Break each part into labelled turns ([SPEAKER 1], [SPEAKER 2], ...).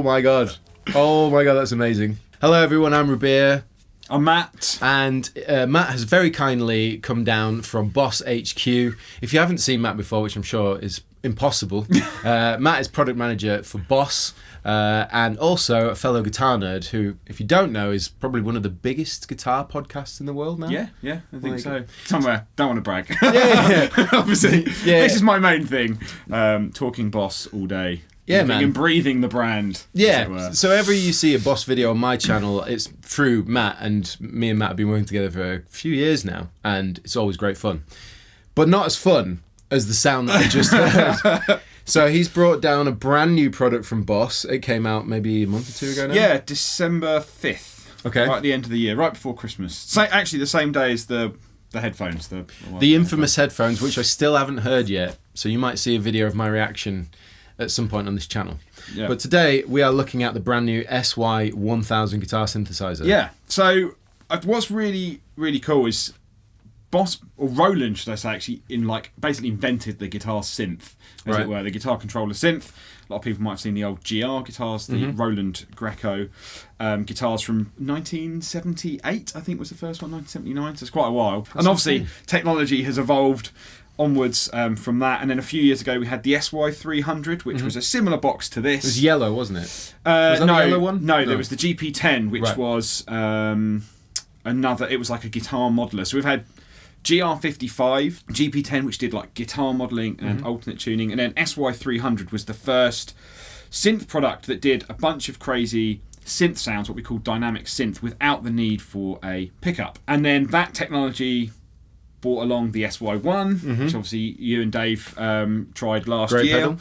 [SPEAKER 1] my god. Oh my god, that's amazing. Hello everyone, I'm Rabea.
[SPEAKER 2] I'm Matt.
[SPEAKER 1] And Matt has very kindly come down from Boss HQ. If you haven't seen Matt before, which I'm sure is impossible, Matt is product manager for Boss and also a fellow guitar nerd who, if you don't know, is probably one of the biggest guitar podcasts in the world now.
[SPEAKER 2] Yeah, I think so. Somewhere. Don't want to brag.
[SPEAKER 1] Yeah.
[SPEAKER 2] Obviously. Yeah. This is my main thing. Talking Boss all day.
[SPEAKER 1] Yeah, man.
[SPEAKER 2] And breathing the brand.
[SPEAKER 1] Yeah. So every you see a Boss video on my channel, it's through Matt, and me and Matt have been working together for a few years now, and it's always great fun. But not as fun as the sound that I just heard. So he's brought down a brand new product from Boss. It came out maybe a month or two ago now?
[SPEAKER 2] Yeah, December 5th.
[SPEAKER 1] Okay.
[SPEAKER 2] Right at the end of the year, right before Christmas. So actually the same day as the headphones.
[SPEAKER 1] The infamous headphones, which I still haven't heard yet. So you might see a video of my reaction at some point on this channel. Yeah. But today we are looking at the brand new SY-1000 guitar synthesizer.
[SPEAKER 2] Yeah. So what's really, really cool is Boss, or Roland should I say, actually basically invented the guitar synth, as it were, the guitar controller synth. A lot of people might have seen the old GR guitars, the Roland Greco guitars from 1978, I think was the first one, 1979, so it's quite a while. And obviously technology has evolved onwards from that, and then a few years ago we had the SY-300, which was a similar box to this.
[SPEAKER 1] It was yellow, wasn't it? Was that the yellow one?
[SPEAKER 2] No, there was the GP10, which was another. It was like a guitar modeler. So we've had GR55, GP10, which did like guitar modelling and alternate tuning, and then SY-300 was the first synth product that did a bunch of crazy synth sounds, what we call dynamic synth, without the need for a pickup. And then that technology brought along the SY-1, which obviously you and Dave tried last year.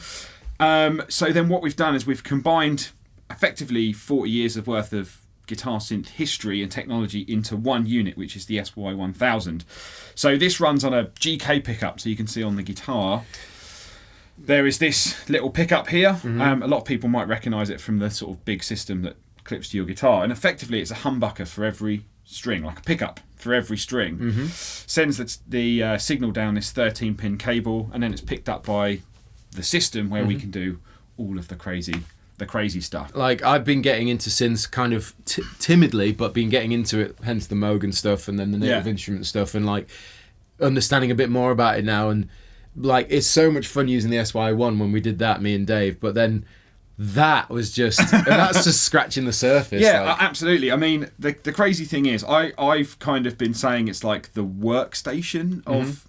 [SPEAKER 2] So then what we've done is we've combined effectively 40 years of worth of guitar synth history and technology into one unit, which is the SY-1000. So this runs on a GK pickup, so you can see on the guitar there is this little pickup here. A lot of people might recognise it from the sort of big system that clips to your guitar, and effectively it's a humbucker for every string, like a pickup for every string. Sends the signal down this 13-pin cable, and then it's picked up by the system where we can do all of the crazy stuff.
[SPEAKER 1] Like, I've been getting into synths kind of timidly, but been getting into it, hence the Moog and stuff, and then the native instrument stuff, and like understanding a bit more about it now. And like, it's so much fun using the SY-1 when we did that, me and Dave, but then that was just, and that's just scratching the surface.
[SPEAKER 2] Yeah, like. Absolutely. I mean, the crazy thing is, I've kind of been saying it's like the workstation of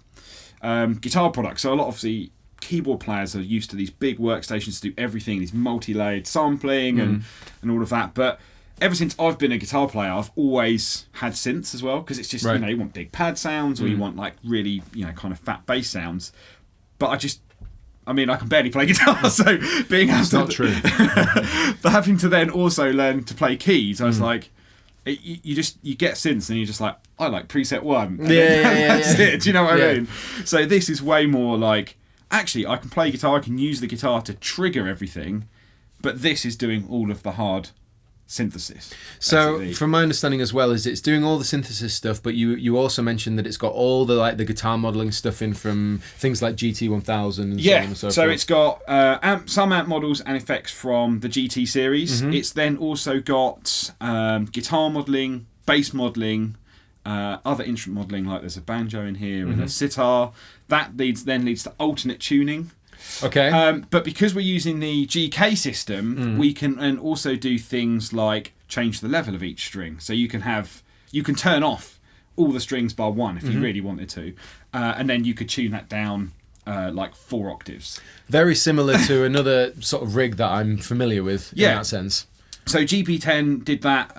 [SPEAKER 2] guitar products. So a lot of the keyboard players are used to these big workstations to do everything, these multi-layered sampling and all of that. But ever since I've been a guitar player, I've always had synths as well, because it's just, you want big pad sounds, or you want like really, kind of fat bass sounds. But I can barely play guitar, so being able
[SPEAKER 1] not true.
[SPEAKER 2] But having to then also learn to play keys, I was like, you get synths and you're just like, I like preset 1. That's it. Do you know what I mean? So this is way more like, actually, I can play guitar, I can use the guitar to trigger everything, but this is doing all of the hard synthesis.
[SPEAKER 1] So from my understanding as well, is it's doing all the synthesis stuff, but you also mentioned that it's got all the the guitar modelling stuff in from things like GT-1000 and so on and so forth.
[SPEAKER 2] So it's got some amp models and effects from the GT series. It's then also got guitar modelling, bass modelling, other instrument modelling, like there's a banjo in here and a sitar. That leads to alternate tuning.
[SPEAKER 1] Okay.
[SPEAKER 2] But because we're using the GK system, we can also do things like change the level of each string. So you can turn off all the strings bar 1 if you really wanted to, and then you could tune that down like 4 octaves.
[SPEAKER 1] Very similar to another sort of rig that I'm familiar with in that sense.
[SPEAKER 2] So GP10 did that.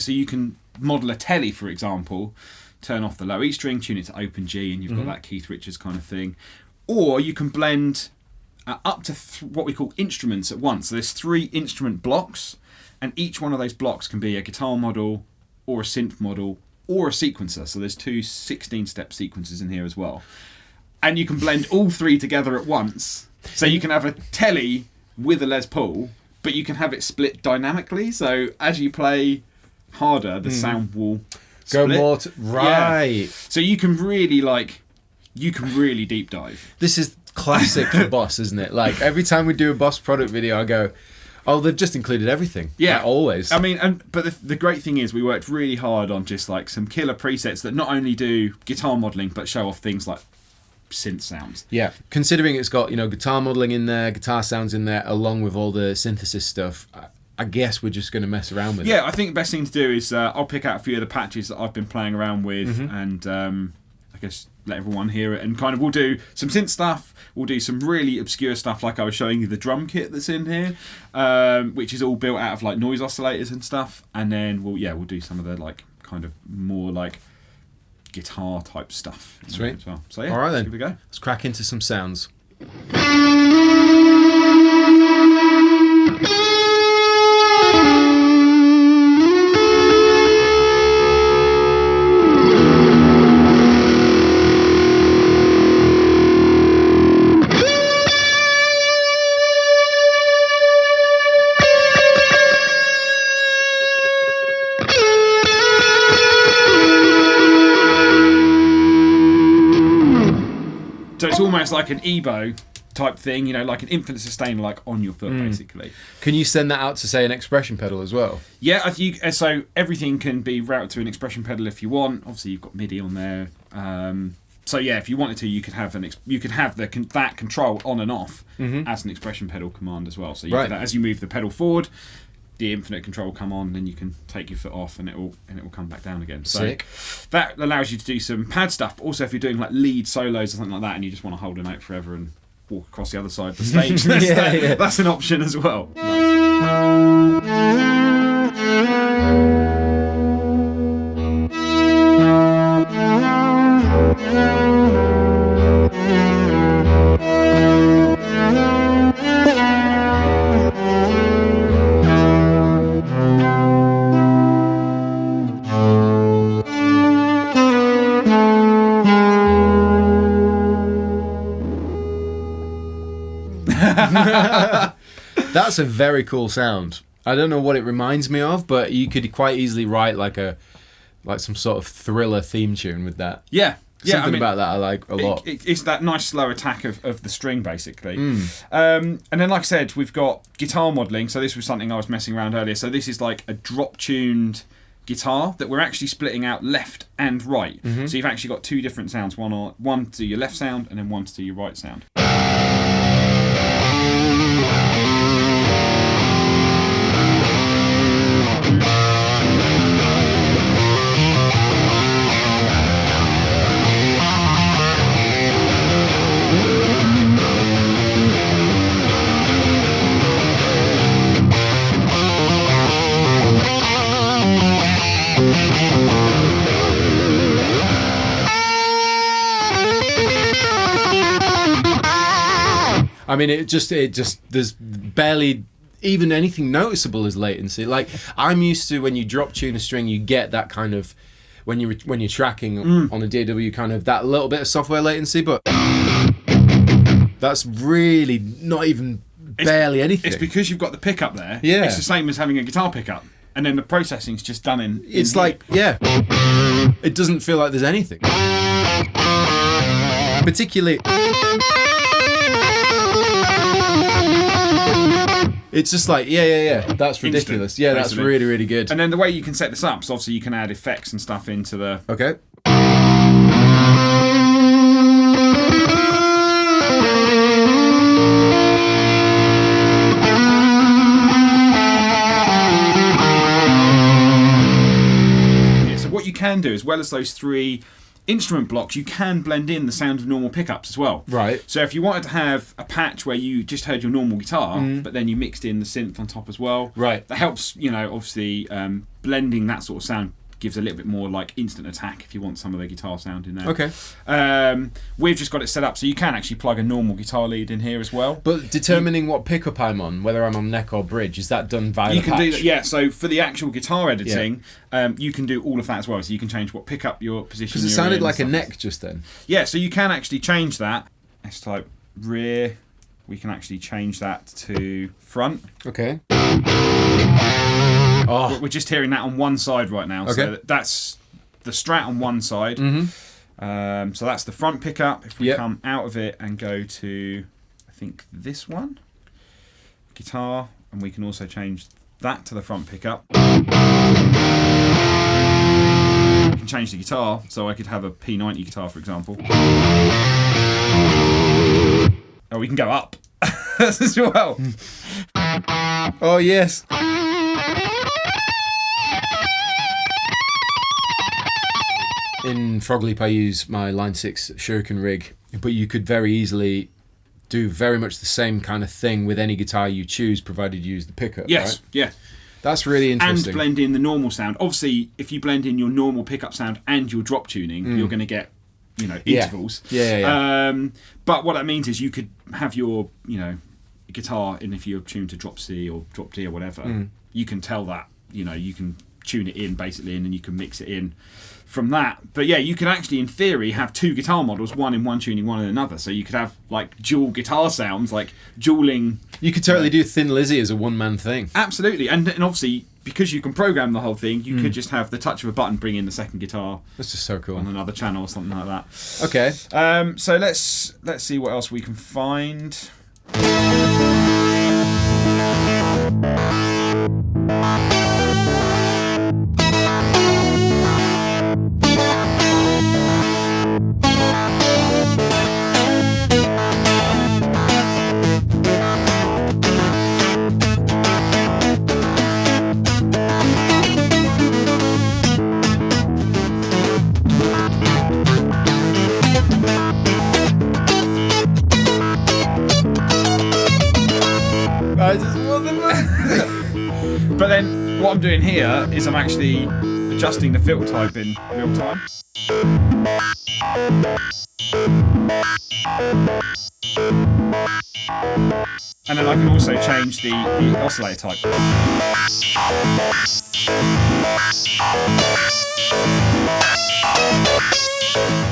[SPEAKER 2] So you can model a telly, for example, turn off the low E string, tune it to open G, and you've got that Keith Richards kind of thing. Or you can blend up to what we call instruments at once. So there's 3 instrument blocks, and each one of those blocks can be a guitar model or a synth model or a sequencer. So there's 2 16-step sequences in here as well. And you can blend all 3 together at once. So you can have a telly with a Les Paul, but you can have it split dynamically. So as you play harder, the sound will split.
[SPEAKER 1] Go more to... Right.
[SPEAKER 2] Yeah. So you can really deep dive.
[SPEAKER 1] This is classic for Boss, isn't it? Like, every time we do a Boss product video, I go, Oh, they've just included everything.
[SPEAKER 2] Yeah,
[SPEAKER 1] like always.
[SPEAKER 2] I mean, but the great thing is we worked really hard on just like some killer presets that not only do guitar modelling but show off things like synth sounds.
[SPEAKER 1] Yeah, considering it's got guitar modelling in there, guitar sounds in there, along with all the synthesis stuff. I guess we're just going to mess around with it.
[SPEAKER 2] Yeah, I think the best thing to do is I'll pick out a few of the patches that I've been playing around with, and I guess let everyone hear it. And kind of we'll do some synth stuff. We'll do some really obscure stuff, like I was showing you the drum kit that's in here, which is all built out of like noise oscillators and stuff. And then we'll do some of the like kind of more like guitar type stuff.
[SPEAKER 1] Sweet.
[SPEAKER 2] As well. So yeah,
[SPEAKER 1] all right then.
[SPEAKER 2] Here we go.
[SPEAKER 1] Let's crack into some sounds.
[SPEAKER 2] So it's almost like an EBO type thing, like an infinite sustain, like on your foot, basically.
[SPEAKER 1] Can you send that out to, say, an expression pedal as well?
[SPEAKER 2] Yeah, so everything can be routed to an expression pedal if you want. Obviously, you've got MIDI on there. So yeah, if you wanted to, you could have that control on and off as an expression pedal command as well. So could, as you move the pedal forward, the infinite control will come on, then you can take your foot off and it will come back down again. So
[SPEAKER 1] sick.
[SPEAKER 2] That allows you to do some pad stuff, but also if you're doing like lead solos or something like that and you just want to hold a note forever and walk across the other side of the stage, that's an option as well.
[SPEAKER 1] That's a very cool sound. I don't know what it reminds me of, but you could quite easily write like some sort of thriller theme tune with that.
[SPEAKER 2] Yeah.
[SPEAKER 1] Something about that I like a lot.
[SPEAKER 2] It's that nice slow attack of the string, basically. And then, like I said, we've got guitar modelling. So this was something I was messing around earlier. So this is like a drop-tuned guitar that we're actually splitting out left and right. So you've actually got two different sounds, one to your left sound and then one to your right sound.
[SPEAKER 1] I mean, it just there's barely even anything noticeable as latency. Like, I'm used to when you drop tune a string, you get that kind of when you're tracking on a DAW, kind of that little bit of software latency, but that's really not even barely anything.
[SPEAKER 2] It's because you've got the pickup there.
[SPEAKER 1] Yeah,
[SPEAKER 2] it's the same as having a guitar pickup, and then the processing's just done in.
[SPEAKER 1] It's like it doesn't feel like there's anything, particularly. It's just like, that's ridiculous.
[SPEAKER 2] Instant,
[SPEAKER 1] yeah, that's
[SPEAKER 2] basically.
[SPEAKER 1] really, really good.
[SPEAKER 2] And then the way you can set this up, so obviously you can add effects and stuff into the...
[SPEAKER 1] Okay.
[SPEAKER 2] Yeah, so what you can do, as well as those three instrument blocks, you can blend in the sound of normal pickups as well.
[SPEAKER 1] Right.
[SPEAKER 2] So if you wanted to have a patch where you just heard your normal guitar, but then you mixed in the synth on top as well.
[SPEAKER 1] Right.
[SPEAKER 2] That helps, obviously blending that sort of sound gives a little bit more like instant attack if you want some of the guitar sound in there.
[SPEAKER 1] Okay.
[SPEAKER 2] We've just got it set up so you can actually plug a normal guitar lead in here as well.
[SPEAKER 1] But determining what pickup I'm on, whether I'm on neck or bridge, is that done via the patch?
[SPEAKER 2] You can do that, yeah. So for the actual guitar editing, you can do all of that as well. So you can change what pickup your position.
[SPEAKER 1] Because it sounded like a neck just then.
[SPEAKER 2] Yeah, so you can actually change that. S-type rear. We can actually change that to front.
[SPEAKER 1] Okay.
[SPEAKER 2] Oh. We're just hearing that on one side right now.
[SPEAKER 1] Okay.
[SPEAKER 2] So that's the Strat on one side. So that's the front pickup. If we come out of it and go to, I think, this one, guitar, And we can also change that to the front pickup. We can change the guitar, so I could have a P90 guitar, for example. Oh, we can go up as well.
[SPEAKER 1] Oh, yes. In Frog Leap, I use my Line 6 Shuriken rig, but you could very easily do very much the same kind of thing with any guitar you choose, provided you use the pickup.
[SPEAKER 2] Yes,
[SPEAKER 1] right?
[SPEAKER 2] yeah.
[SPEAKER 1] That's really interesting.
[SPEAKER 2] And blend in the normal sound. Obviously, if you blend in your normal pickup sound and your drop tuning, you're going to get, intervals.
[SPEAKER 1] Yeah.
[SPEAKER 2] But what that means is you could have your, guitar, and if you're tuned to drop C or drop D or whatever, you can tell that, you can tune it in basically, and then you can mix it in from that. But yeah, you could actually, in theory, have two guitar models, one in one tuning, one in another. So you could have like dual guitar sounds, like dueling.
[SPEAKER 1] You could totally do Thin Lizzy as a one-man thing.
[SPEAKER 2] Absolutely, and obviously because you can program the whole thing, you could just have the touch of a button bring in the second guitar.
[SPEAKER 1] That's just so cool.
[SPEAKER 2] On another channel or something like that.
[SPEAKER 1] Okay.
[SPEAKER 2] So let's see what else we can find. But then what I'm doing here is I'm actually adjusting the filter type in real time. And then I can also change the oscillator type.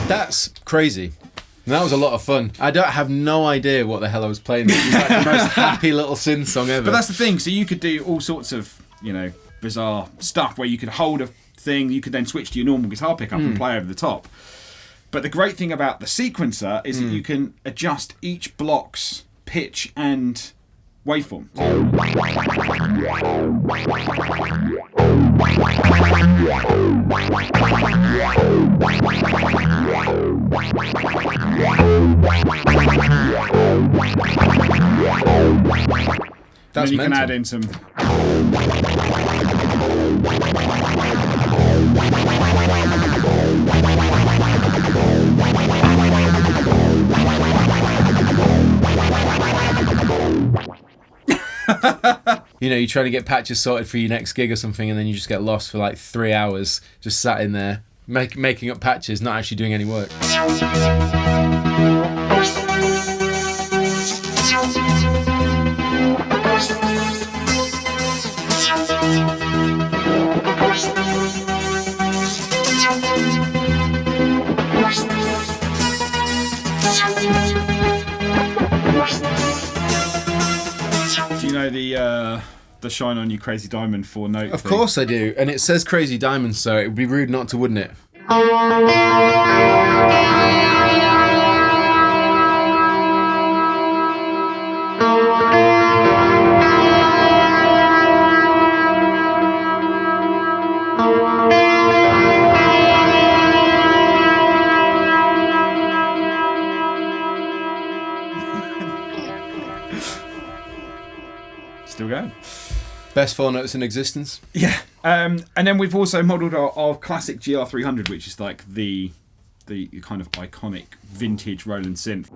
[SPEAKER 1] That's crazy. That was a lot of fun. I don't have no idea what the hell I was playing. It was like the most happy little synth song ever.
[SPEAKER 2] But that's the thing. So you could do all sorts of, bizarre stuff where you could hold a thing, you could then switch to your normal guitar pickup and play over the top. But the great thing about the sequencer is that you can adjust each block's pitch and waveform.
[SPEAKER 1] That's
[SPEAKER 2] and then you
[SPEAKER 1] mental.
[SPEAKER 2] can add in some.
[SPEAKER 1] You try to get patches sorted for your next gig or something, and then you just get lost for like 3 hours, just sat in there making up patches, not actually doing any work.
[SPEAKER 2] Do you know the Shine On You Crazy Diamond 4-note
[SPEAKER 1] Of
[SPEAKER 2] thing?
[SPEAKER 1] course I do, and it says Crazy Diamond, so it would be rude not to, wouldn't it?
[SPEAKER 2] Still going.
[SPEAKER 1] Best 4 notes in existence.
[SPEAKER 2] Yeah. And then we've also modelled our classic GR300, which is like the kind of iconic vintage Roland synth.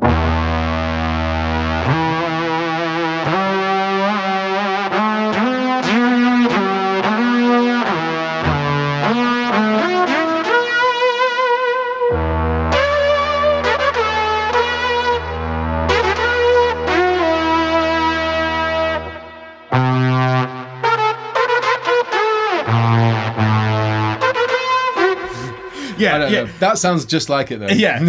[SPEAKER 1] I don't know. That sounds just like it though.
[SPEAKER 2] Yeah,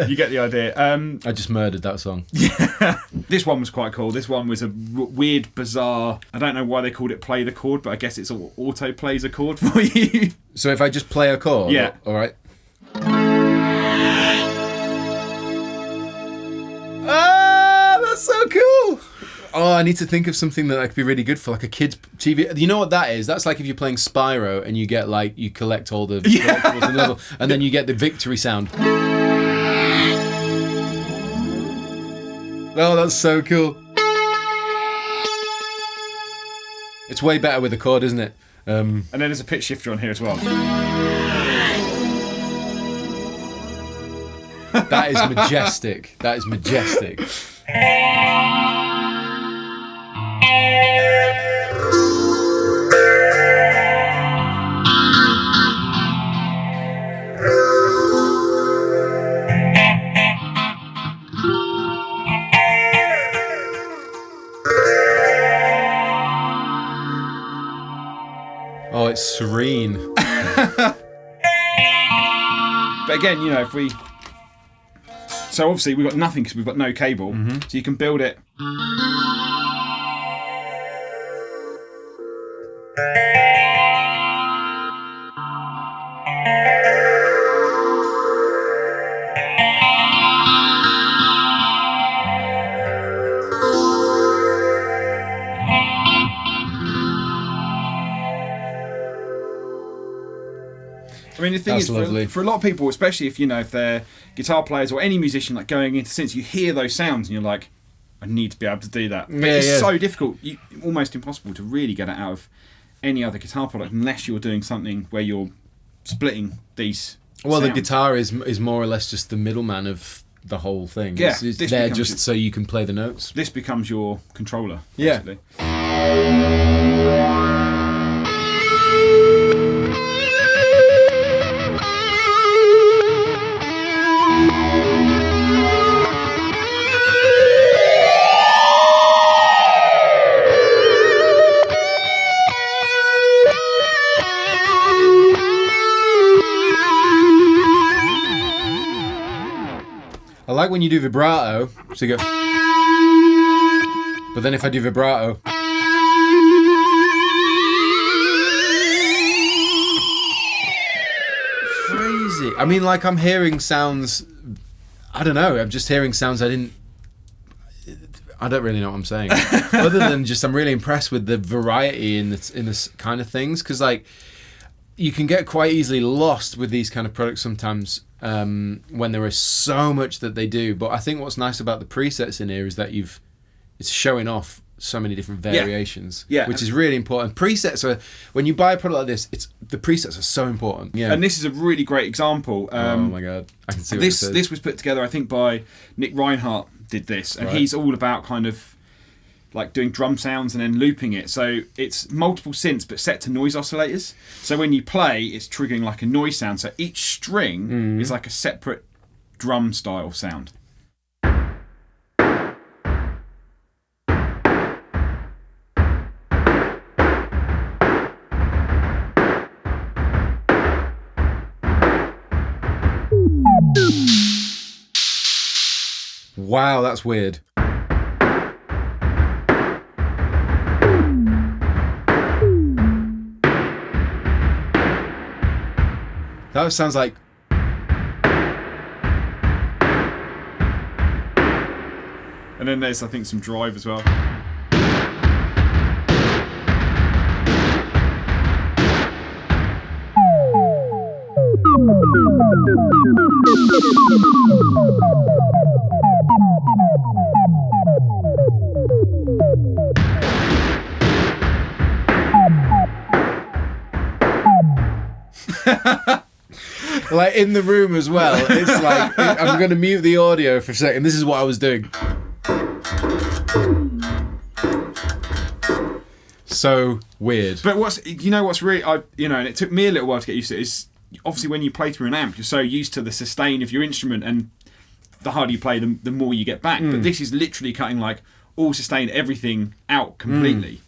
[SPEAKER 2] you get the idea.
[SPEAKER 1] I just murdered that song.
[SPEAKER 2] Yeah. This one was quite cool. This one was a weird, bizarre. I don't know why they called it play the chord, but I guess it's auto plays a chord for you.
[SPEAKER 1] So if I just play a chord,
[SPEAKER 2] yeah,
[SPEAKER 1] all right. Ah, that's so cool. Oh, I need to think of something that could be really good for like a kid's TV. You know what that is? That's like if you're playing Spyro and you get like, you collect all the collectibles and level, and then you get the victory sound. Oh, that's so cool. It's way better with a chord, isn't it?
[SPEAKER 2] And then there's a pitch shifter on here as well.
[SPEAKER 1] That is majestic. That is majestic. Oh, it's serene.
[SPEAKER 2] But again, you know, if we... So obviously we've got nothing because we've got no cable. So you can build it... I mean, the thing is, for a lot of people, especially if, you know, if they're guitar players or any musician, like going into synths, you hear those sounds and you're like, I need to be able to do that. But it's so difficult, almost impossible to really get it out of any other guitar product unless you're doing something where you're splitting these sounds.
[SPEAKER 1] The guitar is more or less just the middleman of the whole thing.
[SPEAKER 2] Yeah,
[SPEAKER 1] it's there just so you can play the notes.
[SPEAKER 2] This becomes your controller, basically.
[SPEAKER 1] I like when you do vibrato, so you go... But then if I do vibrato... Crazy. I mean, like, I'm hearing sounds... I don't know, I'm just hearing sounds I don't really know what I'm saying. Other than just, I'm really impressed with the variety in this kind of things, because, like, you can get quite easily lost with these kind of products sometimes when there is so much that they do. But I think what's nice about the presets in here is that it's showing off so many different variations, which is really important. Presets are, when you buy a product like this, the presets are so important. Yeah.
[SPEAKER 2] And this is a really great example.
[SPEAKER 1] Oh my god, I can see what
[SPEAKER 2] this was put together, I think, by Nick Reinhardt did this, and he's all about kind of like doing drum sounds and then looping it. So it's multiple synths but set to noise oscillators. So when you play, it's triggering like a noise sound. So each string is like a separate drum style sound.
[SPEAKER 1] Wow, that's weird. That sounds like...
[SPEAKER 2] And then there's, I think, some drive as well.
[SPEAKER 1] Like in the room as well, it's like, I'm going to mute the audio for a second. This is what I was doing. So weird.
[SPEAKER 2] But what's really, and it took me a little while to get used to it, is obviously when you play through an amp, you're so used to the sustain of your instrument, and the harder you play, the more you get back. But this is literally cutting like all sustain, everything out completely.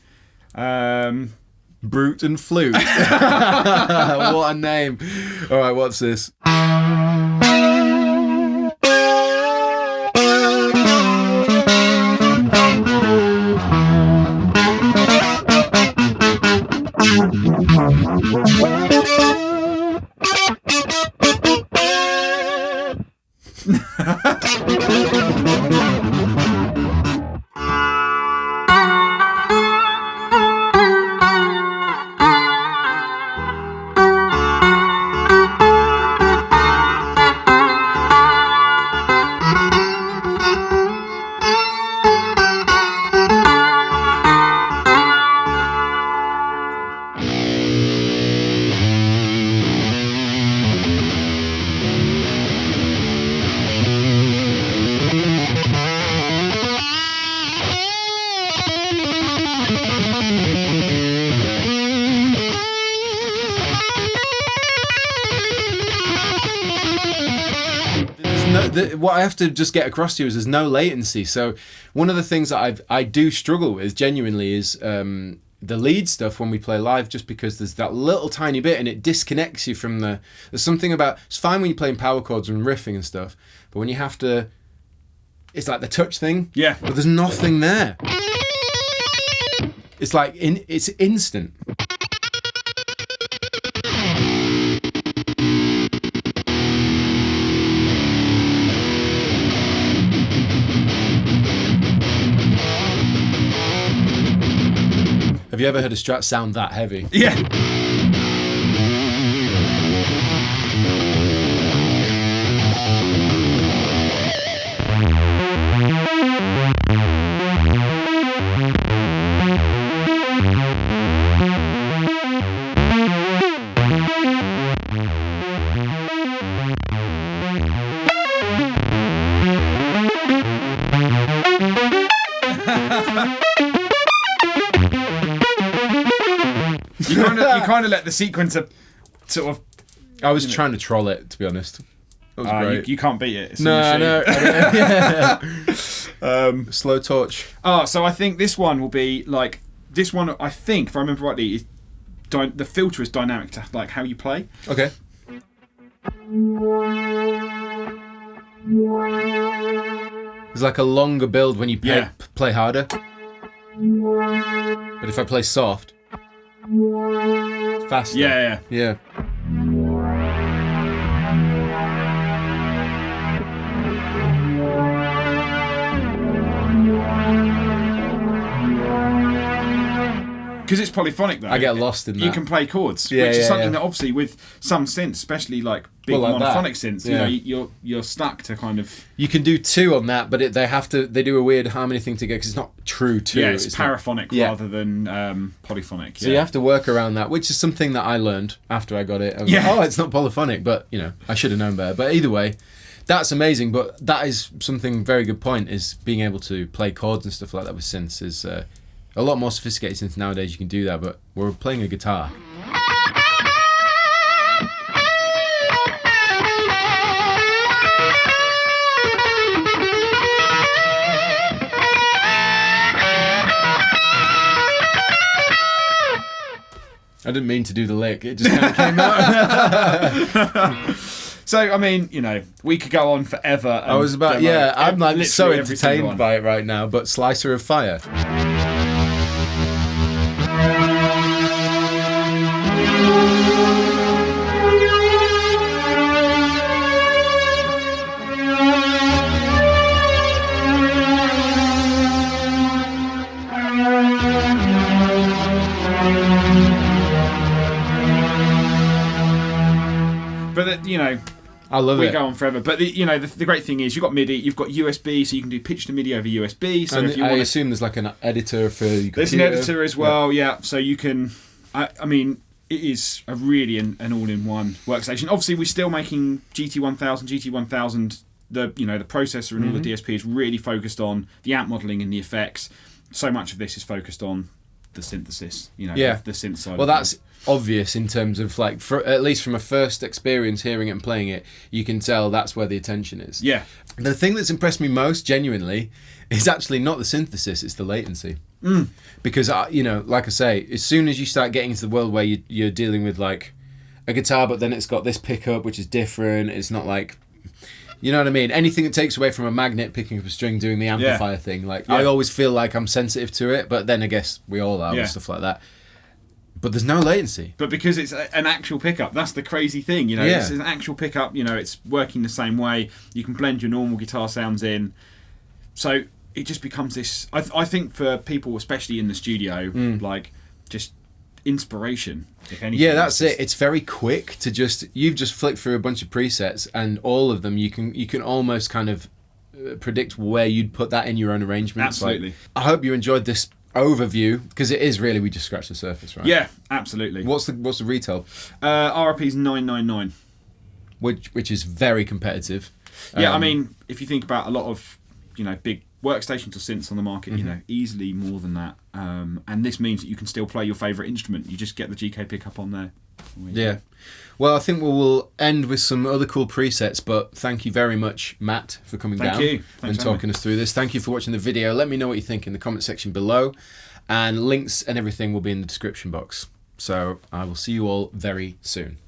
[SPEAKER 1] Brute and Flute. What a name. Alright, what's this? what I have to just get across to you is there's no latency. So one of the things that I do struggle with genuinely is the lead stuff when we play live, just because there's that little tiny bit and it disconnects you from there's something about, it's fine when you're playing power chords and riffing and stuff, but when you have to, it's like the touch thing.
[SPEAKER 2] Yeah.
[SPEAKER 1] But there's nothing there. It's like, it's instant. Have you ever heard a Strat sound that heavy?
[SPEAKER 2] Yeah. You kind of let the sequencer sort of...
[SPEAKER 1] I was trying to troll it, to be honest. That was great.
[SPEAKER 2] You can't beat it. It's
[SPEAKER 1] No. Yeah. Slow torch.
[SPEAKER 2] Oh, so I think this one will be like... This one, I think, if I remember rightly, is the filter is dynamic to like how you play.
[SPEAKER 1] Okay. It's like a longer build when you play harder. But if I play soft, it's faster.
[SPEAKER 2] Yeah. Because it's polyphonic, though.
[SPEAKER 1] I get lost in that.
[SPEAKER 2] You can play chords, which is something that obviously with some synths, especially like big monophonic synths, you know, you're stuck to kind of...
[SPEAKER 1] You can do two on that, but they do a weird harmony thing together because it's not true two.
[SPEAKER 2] Yeah, it's paraphonic rather than polyphonic.
[SPEAKER 1] So you have to work around that, which is something that I learned after I got it. It's not polyphonic, but you know, I should have known better. But either way, that's amazing. But that is something very good point, is being able to play chords and stuff like that with synths is... a lot more sophisticated synths nowadays, you can do that, but we're playing a guitar. I didn't mean to do the lick, it just kind of came out.
[SPEAKER 2] So, I mean, you know, we could go on forever. And
[SPEAKER 1] I'm like so entertained by it right now, but Slicer of Fire.
[SPEAKER 2] But, you know...
[SPEAKER 1] I love it.
[SPEAKER 2] We go on forever, but the great thing is you've got MIDI, you've got USB, so you can do pitch to MIDI over USB. So
[SPEAKER 1] and
[SPEAKER 2] if you
[SPEAKER 1] assume there's like an editor for your computer.
[SPEAKER 2] There's an editor as well, so you can. I mean, it is a really an all-in-one workstation. Obviously, we're still making GT1000. The processor and all the DSP is really focused on the amp modelling and the effects. So much of this is focused on the synthesis. the synth side.
[SPEAKER 1] Well, that's obvious in terms of like, at least from a first experience hearing it and playing it, you can tell that's where the attention is.
[SPEAKER 2] Yeah.
[SPEAKER 1] The thing that's impressed me most genuinely is actually not the synthesis, it's the latency. Because like I say, as soon as you start getting into the world where you're dealing with like a guitar, but then it's got this pickup which is different, it's not like, you know what I mean, anything that takes away from a magnet picking up a string doing the amplifier thing, like I always feel like I'm sensitive to it, but then I guess we all are and stuff like that. But there's no latency.
[SPEAKER 2] But because it's an actual pickup, that's the crazy thing. It's an actual pickup. It's working the same way. You can blend your normal guitar sounds in. So it just becomes this. I think for people, especially in the studio, like just inspiration. If anything.
[SPEAKER 1] Yeah, that's it. It's very quick to you've just flicked through a bunch of presets, and all of them you can almost kind of predict where you'd put that in your own arrangements.
[SPEAKER 2] Absolutely.
[SPEAKER 1] I hope you enjoyed this overview, because it is really, we just scratched the surface, right?
[SPEAKER 2] Yeah, absolutely.
[SPEAKER 1] What's the retail?
[SPEAKER 2] RRP's $999,
[SPEAKER 1] which is very competitive.
[SPEAKER 2] Yeah, I mean, if you think about a lot of big workstations or synths on the market, you know, easily more than that. And this means that you can still play your favourite instrument. You just get the GK pickup on there.
[SPEAKER 1] Yeah. Well, I think we'll end with some other cool presets, but thank you very much, Matt, for coming down and talking us through this. Thank you for watching the video. Let me know what you think in the comment section below, and links and everything will be in the description box. So I will see you all very soon.